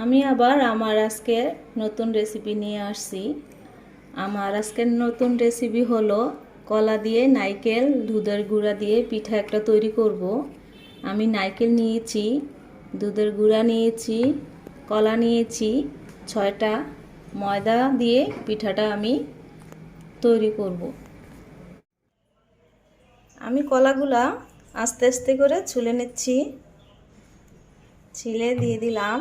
আমি আবার আমার আজকে নতুন রেসিপি নিয়ে আসছি। আমার আজকের নতুন রেসিপি হলো কলা দিয়ে নারকেল দুধের গুঁড়া দিয়ে পিঠা একটা তৈরি করব। আমি নারকেল নিয়েছি, দুধের গুঁড়া নিয়েছি, কলা নিয়েছি 6টা, ময়দা দিয়ে পিঠাটা আমি তৈরি করব। আমি কলাগুলা আস্তে আস্তে করে ছুলে নিচ্ছি। ছিলে দিয়ে দিলাম।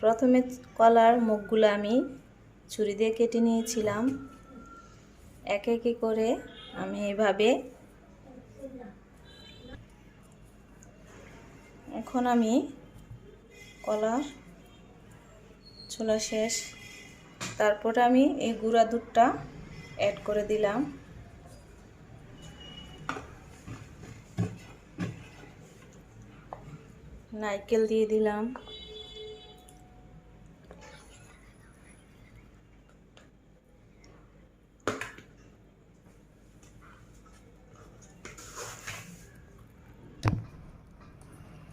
প্রথমে কলার মুখগুলো আমি ছুরি দিয়ে কেটে নিয়েছিলাম। একে একে করে আমি এভাবে এখন আমি কলার ছোলা শেষ। তারপরে আমি এই গুঁড়া দুধটা অ্যাড করে দিলাম। নারকেল দিয়ে দিলাম।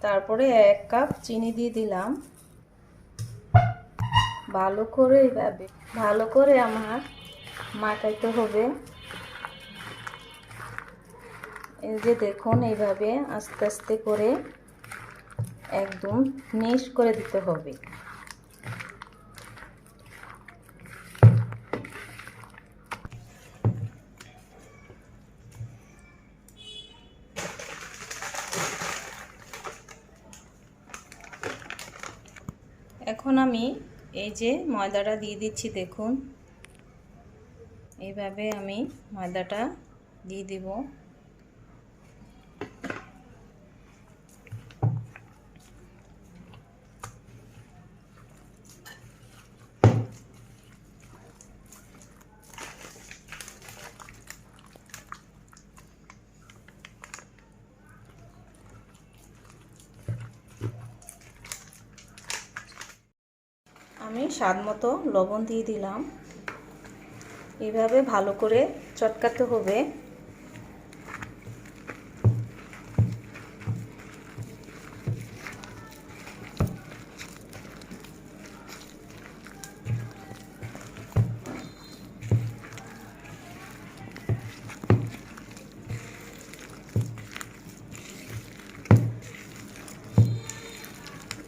তারপরে 1 কাপ চিনি দিয়ে দিলাম। ভালো করে আমার মাখাইতে হবে। এই যে দেখুন, এইভাবে আস্তে আস্তে করে একদম মিক্স করে দিতে হবে। এখন আমি এই যে ময়দাটা দিয়ে দিচ্ছি, দেখুন এইভাবে আমি ময়দাটা দিয়ে দিব। আমি স্বাদ মতো লবণ দিয়ে দিলাম। এভাবে ভালো করে চটকাতে হবে।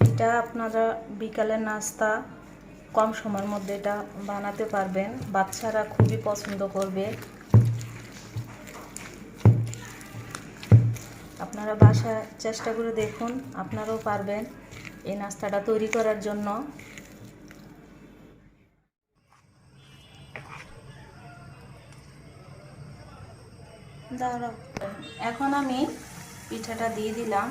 এটা আপনারা বিকালের নাস্তা কম সময়ের মধ্যে এটা বানাতে পারবেন। বাচ্চারা খুবই পছন্দ করবে। আপনারা বাসায় চেষ্টা করে দেখুন, আপনারাও পারবেন এই নাস্তাটা তৈরি করার জন্য। এখন আমি পিঠাটা দিয়ে দিলাম।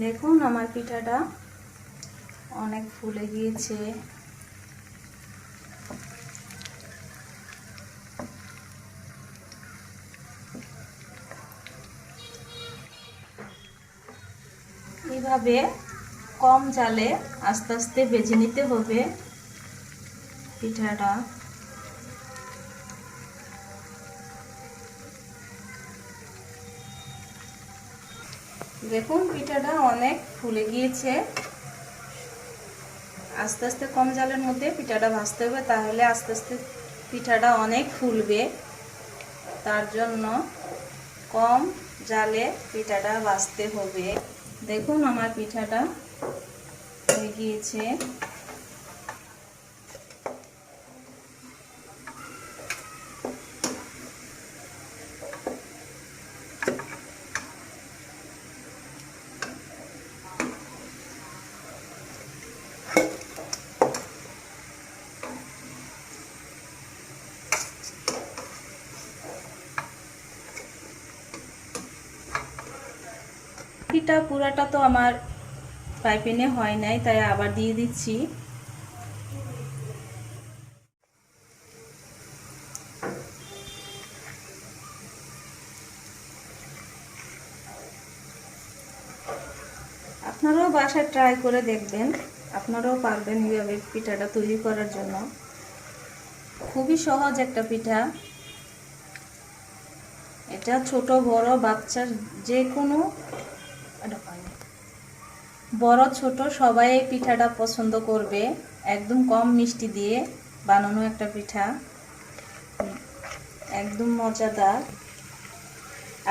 দেখুন আমার পিঠাটা অনেক ফুলে গিয়েছে। এইভাবে কম জালে আস্তে আস্তে ভেজে নিতে হবে পিঠাটা। দেখুন পিঠাটা অনেক ফুলে গিয়েছে। আস্তে আস্তে কম জালের মধ্যে পিঠাটা ভাজতে হবে, তাহলে আস্তে আস্তে পিঠাটা অনেক ফুলবে। তার জন্য কম জালে পিঠাটা ভাজতে হবে। দেখুন আমার পিঠাটা হয়ে গিয়েছে। বাকিটা পুরাটা তো আমার পাইপিনে হয় নাই, তাই আবার দিয়ে দিচ্ছি। আপনারাও বাসায় ট্রাই করে দেখবেন, আপনারাও পারবেন এইভাবে পিঠাটা তৈরি করার জন্য। খুবই সহজ একটা পিঠা। এটা ছোট বড় বাচ্চার যে কোনো, বড় ছোট সবাই এই পিঠাটা পছন্দ করবে। একদম কম মিষ্টি দিয়ে বানানো একটা পিঠা, একদম মজাদার।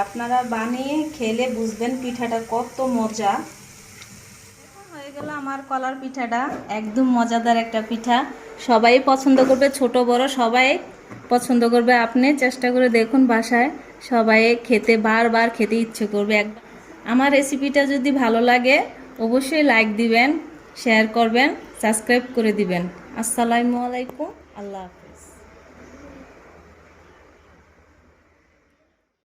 আপনারা বানিয়ে খেলে বুঝবেন পিঠাটা কত মজা। হয়ে গেল আমার কলার পিঠাটা, একদম মজাদার একটা পিঠা। সবাই পছন্দ করবে, ছোট বড় সবাই পছন্দ করবে। আপনি চেষ্টা করে দেখুন বাসায়, সবাই খেতে বারবার খেতে ইচ্ছে করবে। আমার রেসিপিটা যদি ভালো লাগে অবশ্যই লাইক দিবেন, শেয়ার করবেন, সাবস্ক্রাইব করে দিবেন। আসসালামু আলাইকুম, আল্লাহ হাফেজ।